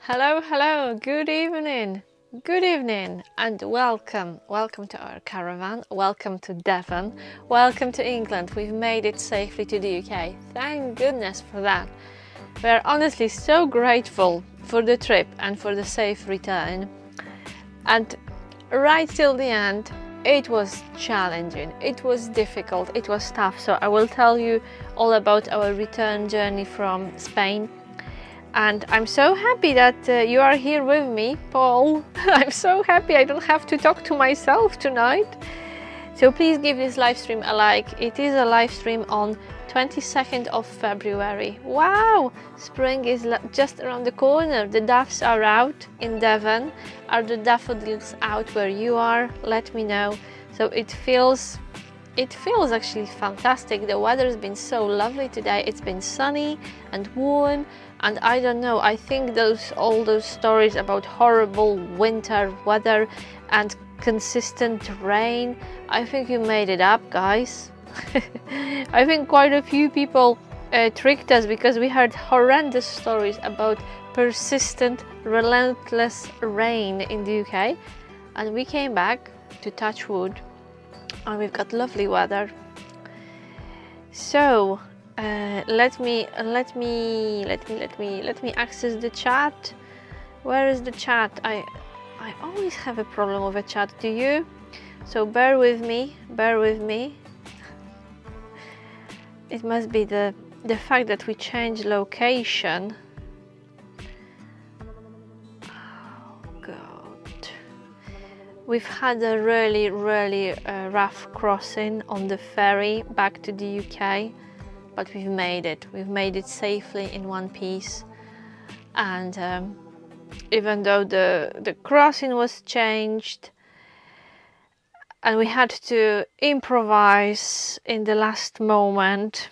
Hello, hello, good evening, and welcome to our caravan, welcome to Devon, welcome to England. We've made it safely to the UK, thank goodness for that. We're honestly so grateful for the trip and for the safe return. And right till the end, it was challenging, it was difficult, it was tough, so I will tell you all about our return journey from Spain. And I'm so happy that you are here with me, Paul. I'm so happy I don't have to talk to myself tonight. So please give this live stream a like. It is a live stream on 22nd of February. Wow! Spring is just around the corner. The doves are out in Devon. Are the daffodils out where you are? Let me know. So it feels actually fantastic. The weather's been so lovely today. It's been sunny and warm. And I don't know, I think all those stories about horrible winter weather and consistent rain, I think you made it up, guys. I think quite a few people tricked us because we heard horrendous stories about persistent, relentless rain in the UK. And we came back to touch wood and we've got lovely weather. So let me access the chat. Where is the chat? I always have a problem with a chat, do you? So bear with me. It must be the fact that we changed location. Oh God. We've had a really rough crossing on the ferry back to the UK. But we've made it safely in one piece. And even though the crossing was changed and we had to improvise in the last moment,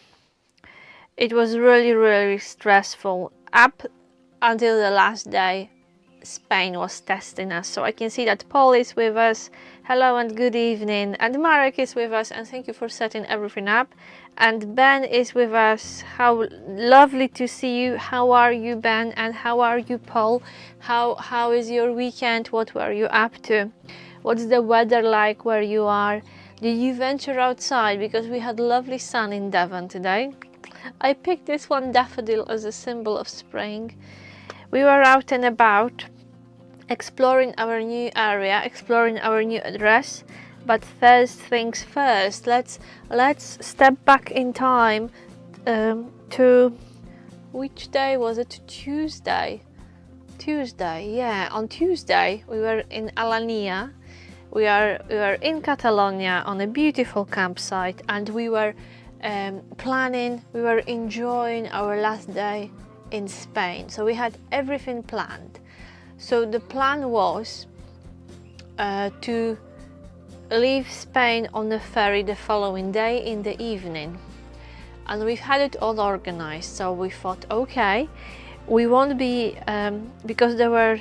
it was really stressful. Up until the last day, Spain was testing us. So I can see that Paul is with us. Hello and good evening. And Marek is with us, and thank you for setting everything up. And Ben is with us. How lovely to see you. How are you, Ben? And how are you, Paul? How is your weekend? What were you up to? What's the weather like where you are? Did you venture outside? Because we had lovely sun in Devon today. I picked this one daffodil as a symbol of spring. We were out and about, exploring our new area, exploring our new address. But first things first, let's step back in time to which day was it? Tuesday, yeah. On Tuesday we were in Alania. We were in Catalonia on a beautiful campsite, and we were we were enjoying our last day in Spain. So we had everything planned. So the plan was to leave Spain on the ferry the following day in the evening, and we've had it all organized. So we thought, okay, we won't be because there were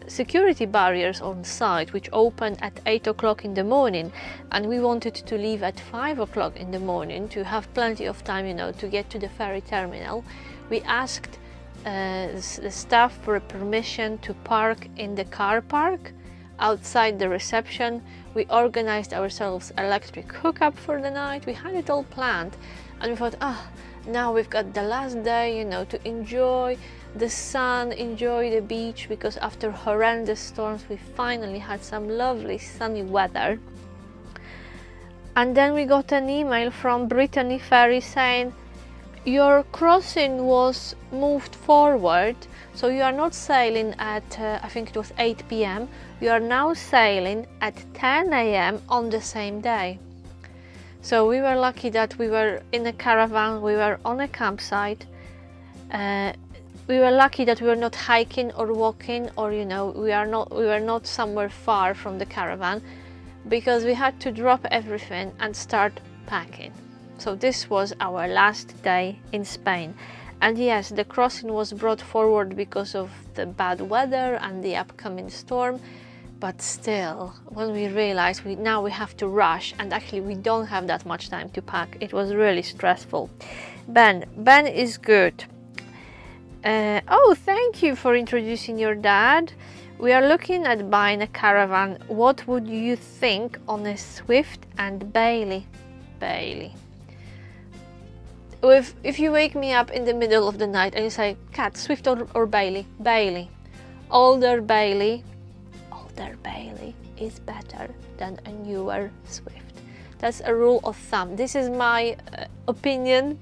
security barriers on site which opened at 8 o'clock in the morning, and we wanted to leave at 5 o'clock in the morning to have plenty of time, you know, to get to the ferry terminal. We asked the staff for a permission to park in the car park outside the reception. We organized ourselves electric hookup for the night. We had it all planned, and we thought, now we've got the last day, you know, to enjoy the sun, enjoy the beach, because after horrendous storms we finally had some lovely sunny weather. And then we got an email from Brittany Ferry saying your crossing was moved forward, so you are not sailing at I think it was 8 p.m. You are now sailing at 10 a.m. on the same day. So we were lucky that we were in a caravan, we were on a campsite. We were lucky that we were not hiking or walking, or you know, we were not somewhere far from the caravan, because we had to drop everything and start packing. So this was our last day in Spain. And yes, the crossing was brought forward because of the bad weather and the upcoming storm. But still, when we realized now we have to rush, and actually we don't have that much time to pack, it was really stressful. Ben is good. Oh, thank you for introducing your dad. We are looking at buying a caravan. What would you think on a Swift and Bailey? Bailey. If you wake me up in the middle of the night and you say, Cat, Swift or Bailey? Bailey. Older Bailey is better than a newer Swift. That's a rule of thumb. This is my opinion.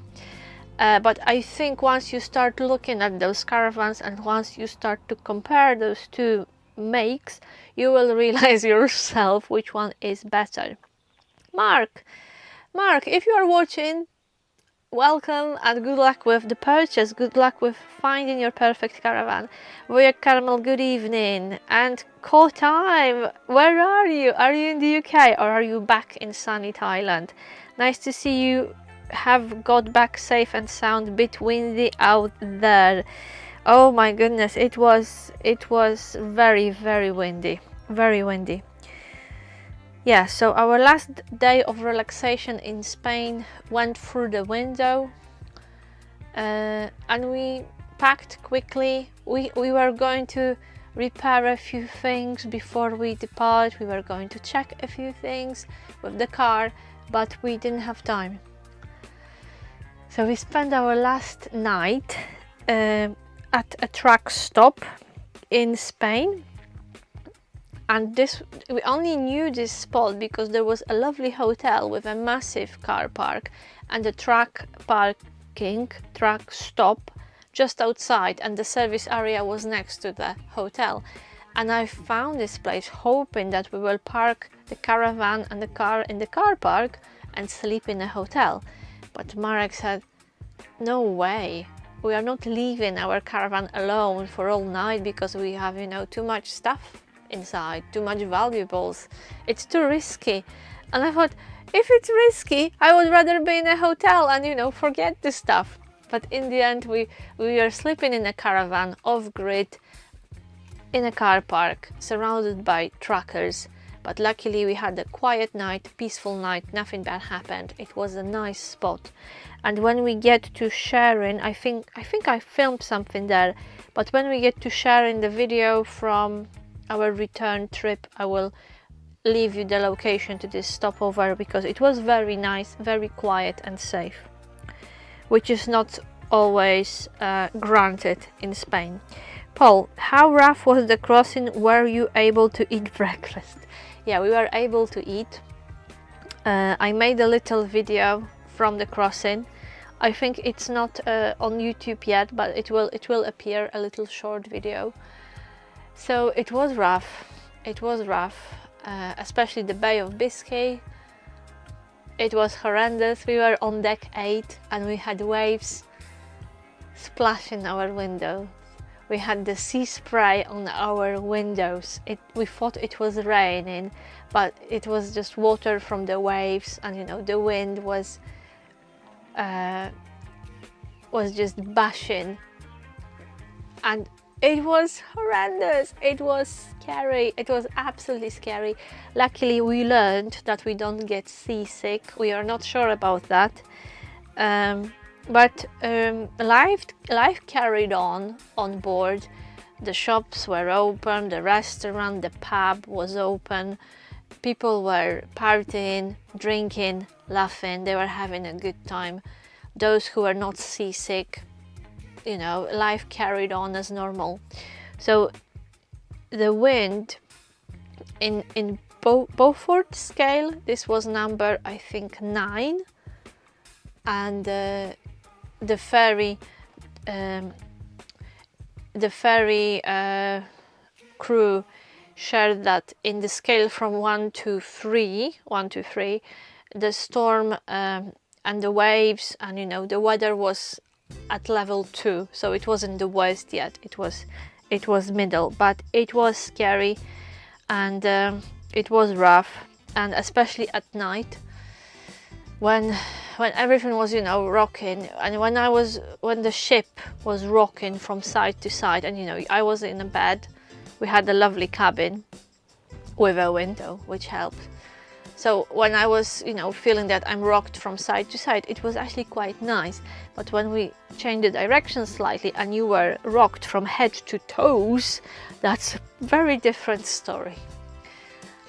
But I think once you start looking at those caravans and once you start to compare those two makes, you will realize yourself which one is better. Mark, if you are watching, welcome and good luck with the purchase. Good luck with finding your perfect caravan. Voya Caramel, good evening. And call time, where are you? Are you in the UK or are you back in sunny Thailand? Nice to see you have got back safe and sound. Bit windy out there. Oh my goodness, it was very windy, very windy. Yeah, so our last day of relaxation in Spain went through the window, and we packed quickly. We were going to repair a few things before we depart. We were going to check a few things with the car, but we didn't have time. So we spent our last night at a truck stop in Spain, and we only knew this spot because there was a lovely hotel with a massive car park and a truck stop just outside, and the service area was next to the hotel. And I found this place hoping that we will park the caravan and the car in the car park and sleep in a hotel. But Marek said, no way, we are not leaving our caravan alone for all night because we have, too much stuff inside, too much valuables. It's too risky. And I thought, if it's risky, I would rather be in a hotel and, forget the stuff. But in the end, we are sleeping in a caravan off-grid in a car park, surrounded by truckers. But luckily we had a quiet night, peaceful night, nothing bad happened. It was a nice spot. And when we get to Sharon, I think I filmed something there, but when we get to Sharon, the video from our return trip, I will leave you the location to this stopover because it was very nice, very quiet and safe, which is not always granted in Spain. Paul, how rough was the crossing? Were you able to eat breakfast? Yeah, we were able to eat. I made a little video from the crossing. I think it's not on YouTube yet, but it will appear, a little short video. So it was rough. It was rough, especially the Bay of Biscay. It was horrendous. We were on deck 8 and we had waves splashing our window. We had the sea spray on our windows. We thought it was raining, but it was just water from the waves, and the wind was just bashing, and it was horrendous. It was scary. It was absolutely scary. Luckily, we learned that we don't get seasick. We are not sure about that. But life carried on board. The shops were open, the restaurant, the pub was open. People were partying, drinking, laughing. They were having a good time. Those who were not seasick, life carried on as normal. So the wind in Beaufort scale, this was number, I think, 9, and the ferry crew shared that in the scale from 1 to 3, the storm and the waves and the weather was at level 2, so it wasn't the worst yet. It was middle, but it was scary, and it was rough, and especially at night when everything was rocking, and when the ship was rocking from side to side, and I was in a bed. We had a lovely cabin with a window, which helped. So when I was, you know, feeling that I'm rocked from side to side, it was actually quite nice. But when we changed the direction slightly and you were rocked from head to toes, that's a very different story.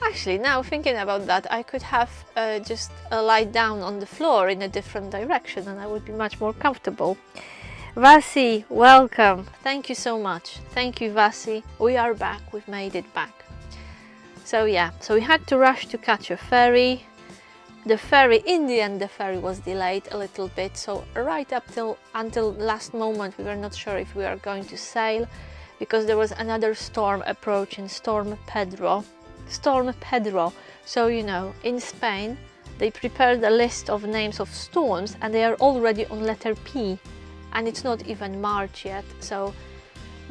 Actually, now thinking about that, I could have just lied down on the floor in a different direction and I would be much more comfortable. Vasi, welcome. Thank you so much. Thank you, Vasi. We are back. We've made it back. So yeah, so we had to rush to catch a ferry. The ferry, in the end, the ferry was delayed a little bit. So right up until last moment, we were not sure if we are going to sail because there was another storm approaching, Storm Pedro. Storm Pedro. So, you know, in Spain, they prepared a list of names of storms and they are already on letter P. And it's not even March yet, so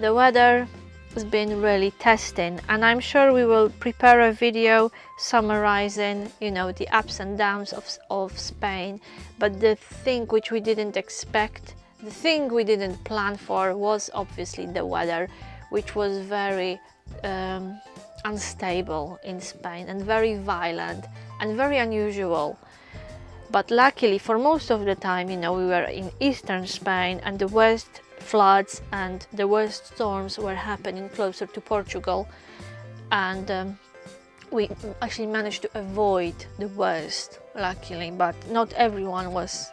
the weather has been really testing, and I'm sure we will prepare a video summarizing, you know, the ups and downs of Spain. But the thing which we didn't expect, the thing we didn't plan for was obviously the weather, which was very unstable in Spain and very violent and very unusual. But luckily, for most of the time, you know, we were in eastern Spain and the worst floods and the worst storms were happening closer to Portugal. And we actually managed to avoid the worst, luckily, but not everyone was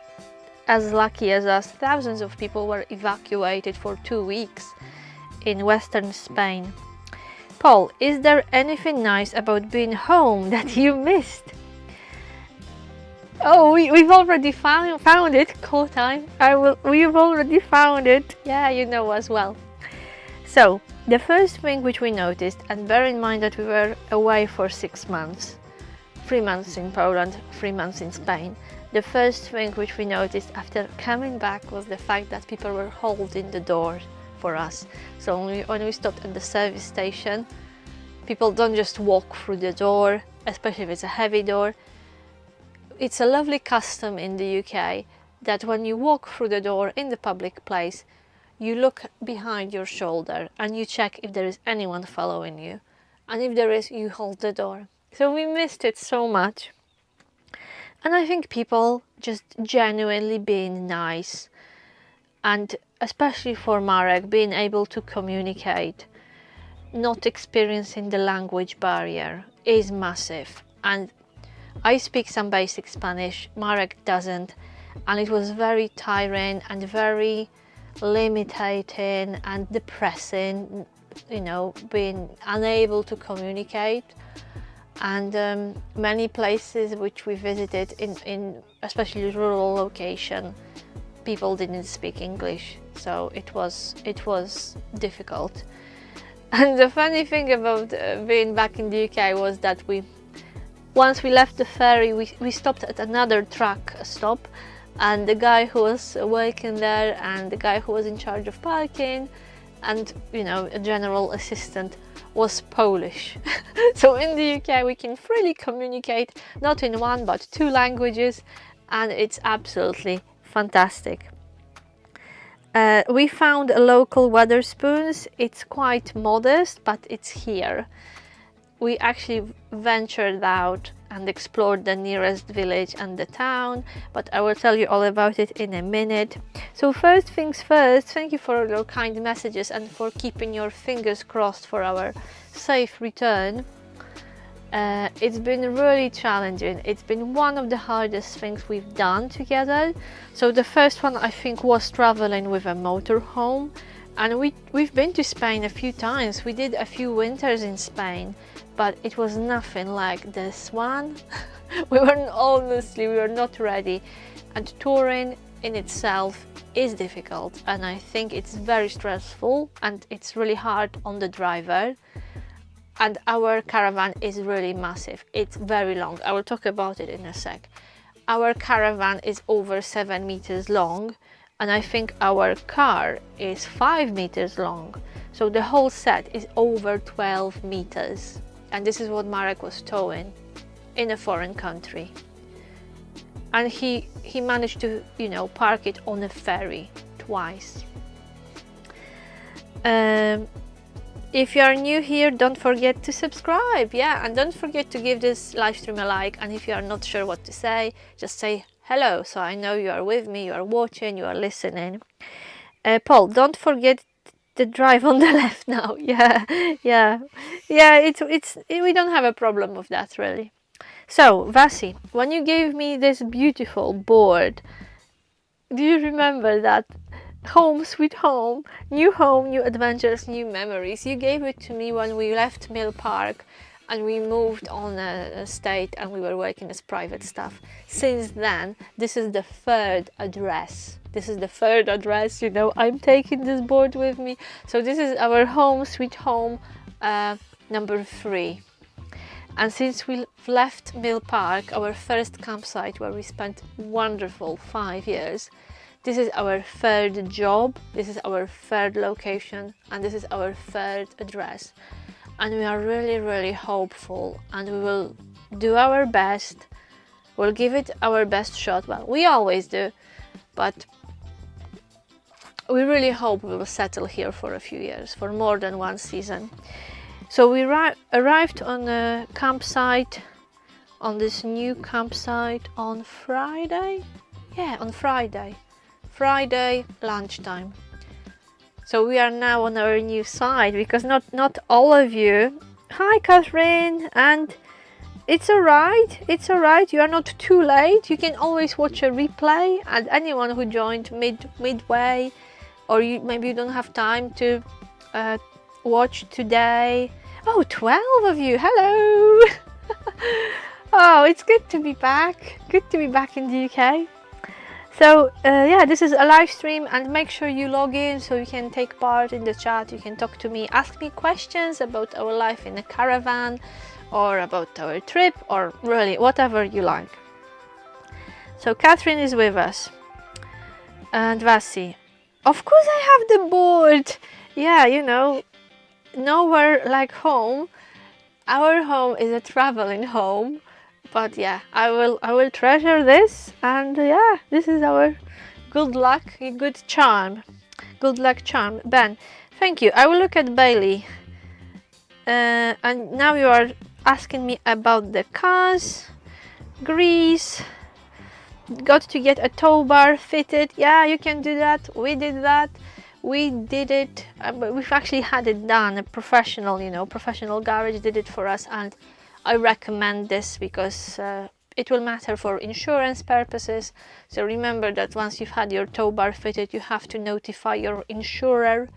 as lucky as us. Thousands of people were evacuated for 2 weeks in western Spain. Paul, is there anything nice about being home that you missed? Oh, we've already found it. Call time. We've already found it. Yeah, you know as well. So, the first thing which we noticed, and bear in mind that we were away for 6 months, 3 months in Poland, 3 months in Spain. The first thing which we noticed after coming back was the fact that people were holding the door for us. So when we stopped at the service station, people don't just walk through the door, especially if it's a heavy door. It's a lovely custom in the UK that when you walk through the door in the public place, you look behind your shoulder and you check if there is anyone following you. And if there is, you hold the door. So we missed it so much. And I think people just genuinely being nice. And especially for Marek, being able to communicate, not experiencing the language barrier is massive. And I speak some basic Spanish, Marek doesn't, and it was very tiring and very limiting and depressing, you know, being unable to communicate. And many places which we visited in especially rural location, people didn't speak English, so it was difficult. And the funny thing about being back in the UK was that once we left the ferry, we stopped at another truck stop, and the guy who was working there and the guy who was in charge of parking and, you know, a general assistant was Polish. So in the UK we can freely communicate, not in one but 2 languages, and it's absolutely fantastic. We found a local Wetherspoons. It's quite modest, but it's here. We actually ventured out and explored the nearest village and the town, but I will tell you all about it in a minute. So first things first, thank you for your kind messages and for keeping your fingers crossed for our safe return. It's been really challenging. It's been one of the hardest things we've done together. So the first one, I think, was traveling with a motorhome, and we've been to Spain a few times. We did a few winters in Spain, but it was nothing like this one. we were not ready, and touring in itself is difficult, and I think it's very stressful and it's really hard on the driver. And our caravan is really massive. It's very long. I will talk about it in a sec. Our caravan is over 7 meters long, and I think our car is 5 meters long. So the whole set is over 12 meters. And this is what Marek was towing in a foreign country. And he managed to, you know, park it on a ferry twice. If you are new here, don't forget to subscribe, yeah, and don't forget to give this live stream a like. And if you are not sure what to say, just say hello, so I know you are with me, you are watching, you are listening. Paul, don't forget the drive on the left now. Yeah. We don't have a problem with that really. So Vasi, when you gave me this beautiful board, do you remember that? Home sweet home, new adventures, new memories. You gave it to me when we left Mill Park and we moved on a state and we were working as private staff. Since then, this is the third address. You know, I'm taking this board with me. So this is our home sweet home number 3. And since we left Mill Park, our first campsite where we spent wonderful 5 years, this is our third job, this is our third location, and this is our third address. And we are really, really hopeful, and we will do our best. We'll give it our best shot. Well, we always do, but we really hope we will settle here for a few years, for more than one season. So we arrived on a campsite, on this new campsite on Friday. Yeah, on Friday lunchtime. So we are now on our new site, because not all of you. Hi Catherine, and it's alright, you are not too late. You can always watch a replay, and anyone who joined midway, or maybe you don't have time to watch today. Oh, 12 of you, hello. Oh, it's good to be back in the UK. So yeah, this is a live stream, and make sure you log in so you can take part in the chat. You can talk to me, ask me questions about our life in a caravan, or about our trip, or really whatever you like. So Catherine is with us, and Vasi. Of course I have the board. Yeah, you know, nowhere like home. Our home is a traveling home. But yeah, I will treasure this, and yeah, this is our good luck charm. Ben, thank you. I will look at Bailey. And now you are asking me about the cars. Greece. Got to get a tow bar fitted. Yeah, you can do that. We did that. We did it. But we've actually had it done. A professional, professional garage did it for us, and I recommend this because it will matter for insurance purposes. So remember that once you've had your tow bar fitted, you have to notify your insurer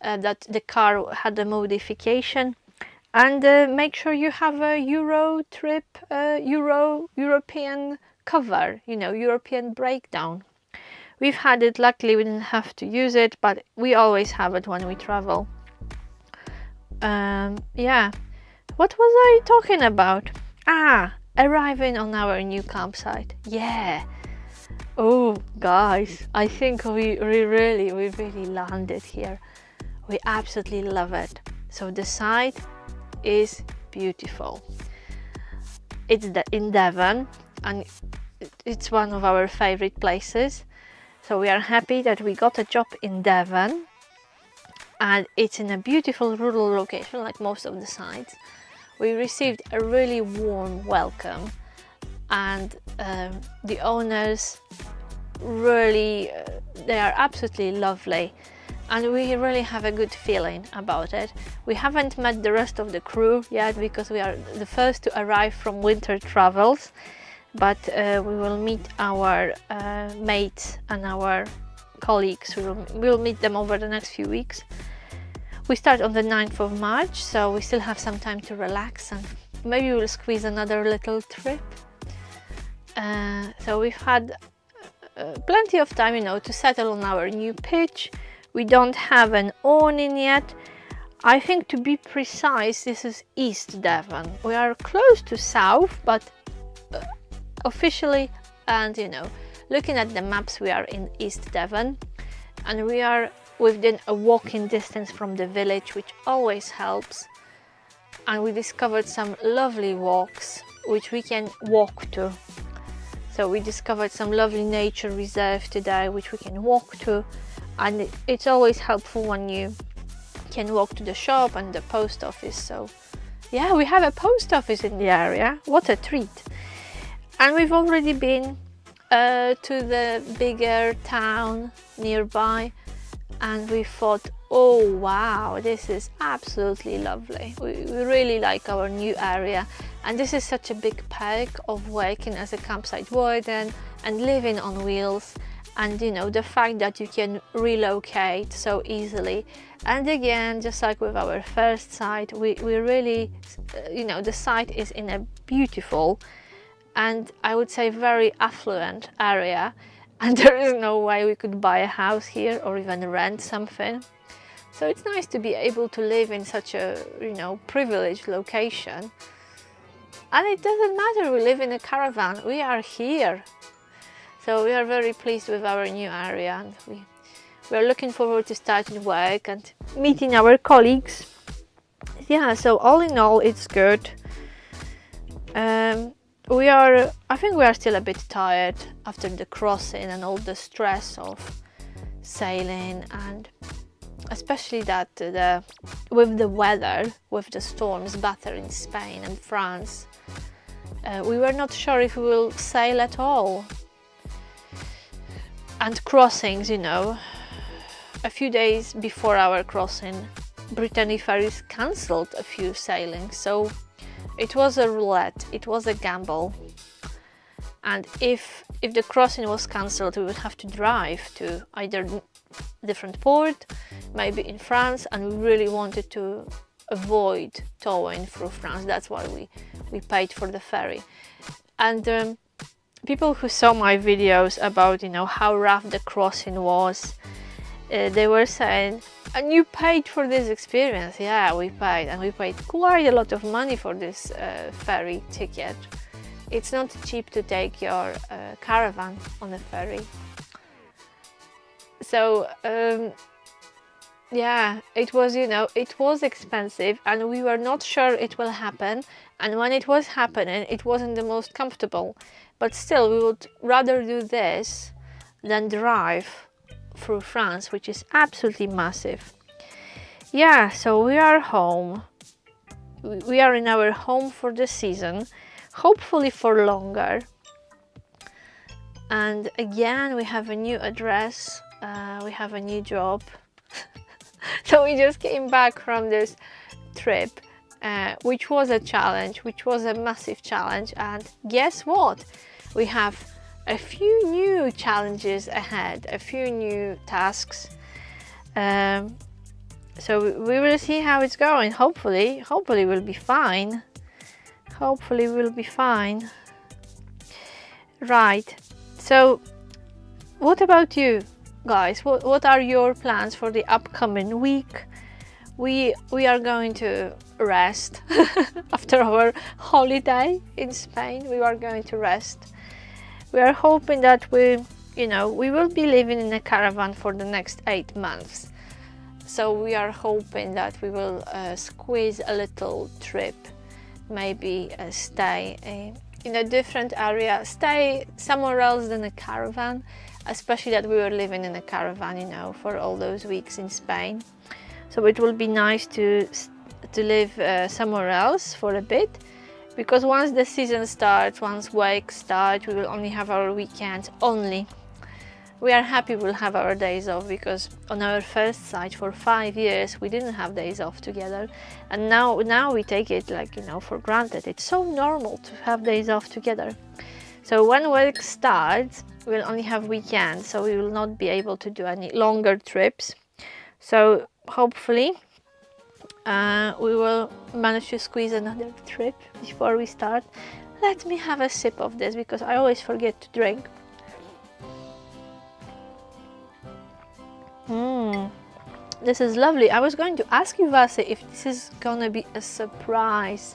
that the car had a modification, and make sure you have a European cover, European breakdown. We've had it, luckily we didn't have to use it, but we always have it when we travel. Yeah. What was I talking about? Arriving on our new campsite. Yeah. Oh, guys, I think we really landed here. We absolutely love it. So the site is beautiful. It's in Devon, and it's one of our favorite places. So we are happy that we got a job in Devon, and it's in a beautiful rural location, like most of the sites. We received a really warm welcome, and the owners really, they are absolutely lovely, and we really have a good feeling about it. We haven't met the rest of the crew yet because we are the first to arrive from winter travels, but we will meet our mates and our colleagues. We'll meet them over the next few weeks. We start on the 9th of March, so we still have some time to relax, and maybe we'll squeeze another little trip. So we've had plenty of time, to settle on our new pitch. We don't have an awning yet. I think, to be precise, this is East Devon. We are close to South, but officially, and looking at the maps, we are in East Devon, and we are within a walking distance from the village, which always helps. And we discovered some lovely walks which we can walk to. So we discovered some lovely nature reserve today which we can walk to, and it's always helpful when you can walk to the shop and the post office. So yeah, we have a post office in the area. What a treat. And we've already been to the bigger town nearby, and we thought, oh wow, this is absolutely lovely. We really like our new area, and this is such a big perk of working as a campsite warden and living on wheels, and you know, the fact that you can relocate so easily. And again, just like with our first site, we really, you know, the site is in a beautiful and I would say very affluent area, and there is no way we could buy a house here or even rent something. So it's nice to be able to live in such a, you know, privileged location. And it doesn't matter we live in a caravan, we are here. So we are very pleased with our new area, and we are looking forward to starting work and meeting our colleagues. Yeah, so all in all, it's good. I think we are still a bit tired after the crossing and all the stress of sailing, and especially that with the weather, with the storms battering Spain and France, we were not sure if we will sail at all. And crossings, you know, a few days before our crossing, Brittany Ferries cancelled a few sailings, so it was a roulette, it was a gamble. And if the crossing was cancelled, we would have to drive to either different port, maybe in France, and we really wanted to avoid towing through France. That's why we paid for the ferry. And people who saw my videos about, you know, how rough the crossing was, they were saying, and you paid for this experience. Yeah, we paid, and we paid quite a lot of money for this ferry ticket. It's not cheap to take your caravan on a ferry. So yeah, it was, you know, it was expensive, and we were not sure it will happen. And when it was happening, it wasn't the most comfortable. But still, we would rather do this than drive through France, which is absolutely massive. Yeah, so we are home. We are in our home for the season, hopefully for longer. And again, we have a new address, we have a new job. So we just came back from this trip, which was a challenge, which was a massive challenge. And guess what? We have a few new challenges ahead, a few new tasks. So we will see how it's going. Hopefully we'll be fine. Hopefully we'll be fine. Right. So what about you guys? What are your plans for the upcoming week? We are going to rest after our holiday in Spain. We are going to rest. We are hoping that we will be living in a caravan for the next 8 months. So we are hoping that we will squeeze a little trip, maybe stay in a different area, stay somewhere else than a caravan, especially that we were living in a caravan, you know, for all those weeks in Spain. So it will be nice to live somewhere else for a bit, because once the season starts, once work starts, we will only have our weekends only. We are happy we'll have our days off, because on our first site for 5 years we didn't have days off together, and now we take it, like, you know, for granted. It's so normal to have days off together. So when work starts, we'll only have weekends, so we will not be able to do any longer trips. So hopefully we will manage to squeeze another trip before we start. Let me have a sip of this, because I always forget to drink. This is lovely. I was going to ask you, Vasi, if this is gonna be a surprise.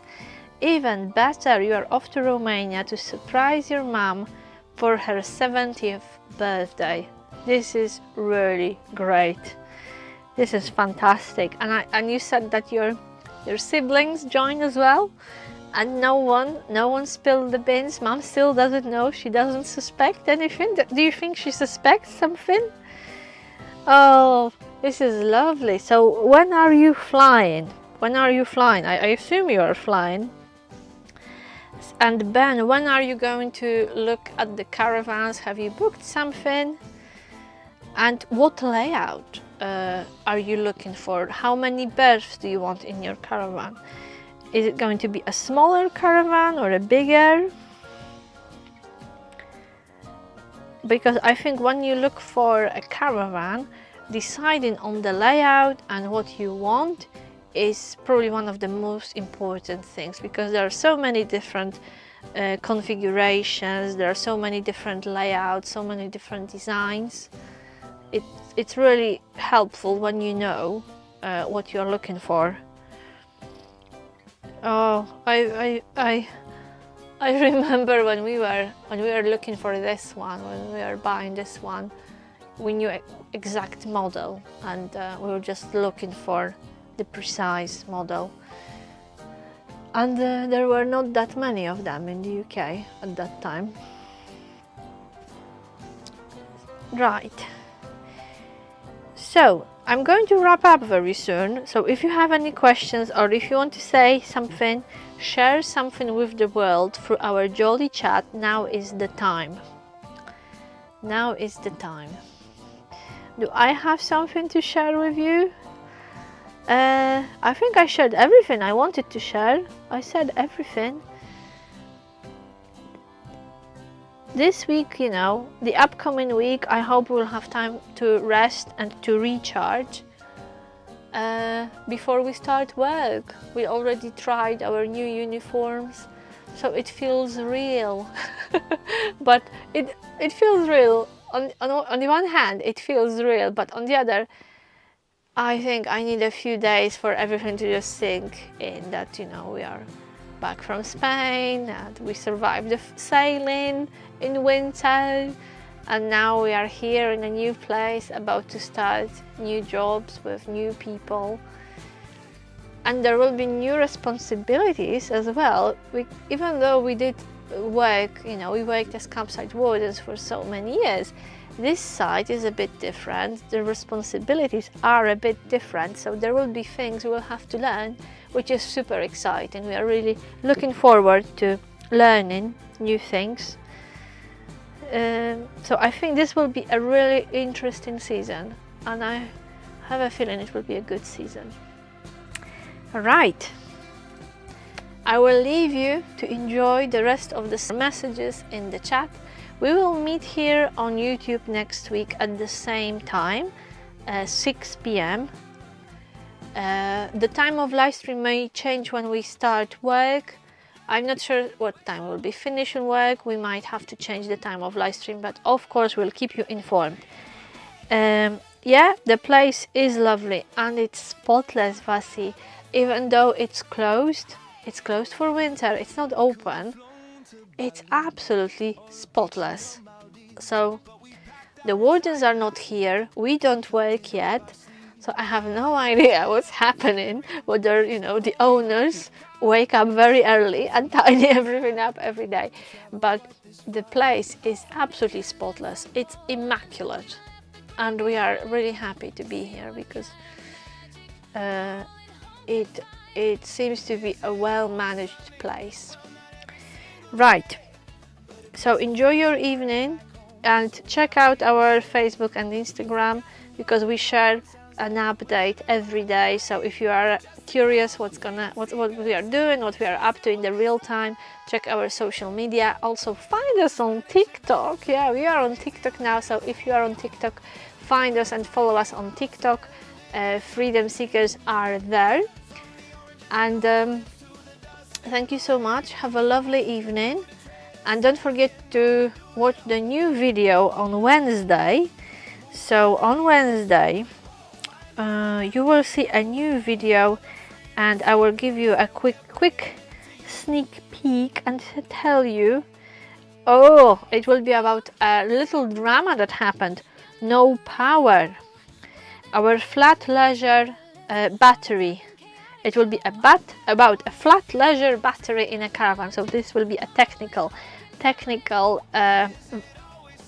Even better, you are off to Romania to surprise your mom for her 70th birthday. This is really great. This is fantastic. And you said that your siblings join as well, and no one spilled the beans. Mom still doesn't know. She doesn't suspect anything. Do you think she suspects something? Oh, This is lovely. So when are you flying? When are you flying? I assume you are flying. And Ben, when are you going to look at the caravans? Have you booked something? And what layout are you looking for? How many berths do you want in your caravan? Is it going to be a smaller caravan or a bigger? Because I think when you look for a caravan, deciding on the layout and what you want is probably one of the most important things, because there are so many different configurations, there are so many different layouts, so many different designs. It's really helpful when you know what you're looking for. Oh, I remember when we were looking for this one, when we were buying this one, we knew exact model, and we were just looking for the precise model. And there were not that many of them in the UK at that time. Right. So I'm going to wrap up very soon. So if you have any questions, or if you want to say something, share something with the world through our jolly chat, now is the time. Now is the time. Do I have something to share with you? I think I shared everything I wanted to share. I said everything. This week, you know, the upcoming week, I hope we'll have time to rest and to recharge before we start work. We already tried our new uniforms, so it feels real. But it feels real. On the one hand, it feels real, but on the other, I think I need a few days for everything to just sink in, that, you know, we are back from Spain, and we survived the sailing in winter, and now we are here in a new place, about to start new jobs with new people, and there will be new responsibilities as well. Even though we did work, you know, we worked as campsite wardens for so many years, this site is a bit different, the responsibilities are a bit different, so there will be things we will have to learn, which is super exciting. We are really looking forward to learning new things. So I think this will be a really interesting season, and I have a feeling it will be a good season. All right, I will leave you to enjoy the rest of the messages in the chat. We will meet here on YouTube next week at the same time, 6 p.m. The time of live stream may change when we start work. I'm not sure what time we'll be finishing work. We might have to change the time of live stream, but of course we'll keep you informed. Yeah, the place is lovely and it's spotless, Vasi. Even though it's closed for winter, it's not open. It's absolutely spotless. So the wardens are not here, we don't work yet, so I have no idea what's happening, whether, you know, the owners wake up very early and tidy everything up every day. But the place is absolutely spotless, it's immaculate, and we are really happy to be here, because it seems to be a well-managed place. Right, so enjoy your evening and check out our Facebook and Instagram, because we share an update every day. So if you are curious what we are doing, what we are up to in the real time, check our social media. Also find us on TikTok. Yeah, we are on TikTok now, so if you are on TikTok, find us and follow us on TikTok. Freedom Seekers are there. And thank you so much. Have a lovely evening, and don't forget to watch the new video on Wednesday. So on Wednesday you will see a new video, and I will give you a quick sneak peek and tell you, oh, it will be about a little drama that happened. No power. Our flat leisure battery. It will be about a flat leisure battery in a caravan. So this will be a technical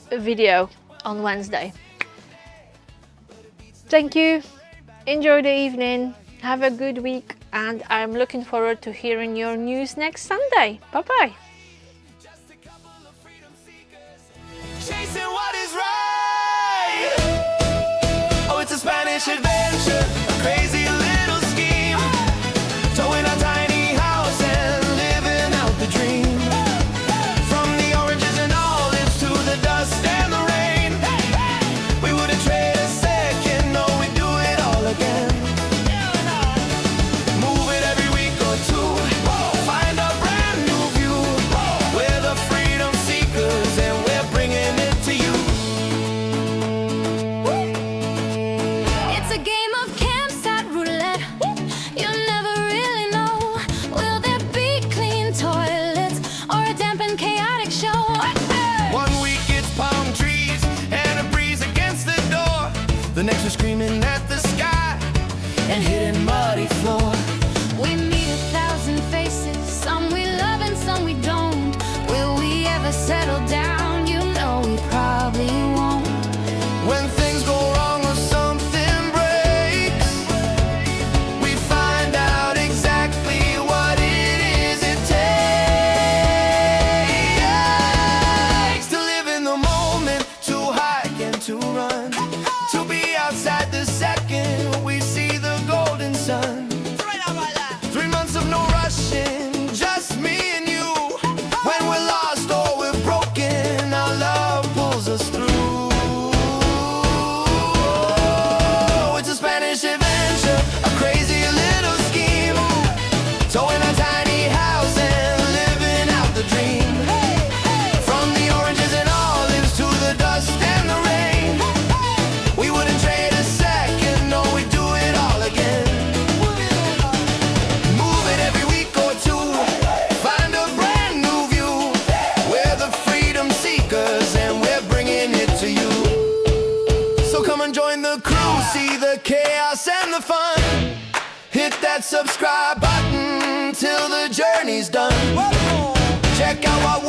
video on Wednesday. Thank you. Enjoy the evening. Have a good week, and I'm looking forward to hearing your news next Sunday. Bye bye. Chasing what is right. Oh, it's a Spanish adventure, a crazy little scheme. Towing a tiny house and living out the dream. From the oranges and olives to the dust and the rain, we wouldn't trade a second, no, we'd do it all again. Move it every week or two, find a brand new view. We're the freedom seekers and we're bringing it to you. It's a game of campsite roulette. You'll never really know. Will there be clean toilets or a damp and chaotic show? 1 week it's palm trees and a breeze against the door. The next we're screaming at the sky and hitting muddy floor. We meet 1,000 faces, some we love and some we don't. Will we ever settle down? You know we probably won't. When things go wrong or something breaks, we find out exactly what it is it takes to live in the moment, to hike and to run, to be outside the second we see the golden sun. 3 months of no rushing, just me and you. When we're lost or we're broken, our love pulls us through. Oh, it's a Spanish adventure, a crazy little scheme. Towing a tiny house and living out the dream. From the oranges and olives to the dust and the rain, we wouldn't trade a second, no, we'd do it all again. Move it every week or two, find a brand new view. We're the freedom seekers and we're bringing it to you. So come and join the crew, see the chaos and the fun. Hit that subscribe button till the journey's done. Check out what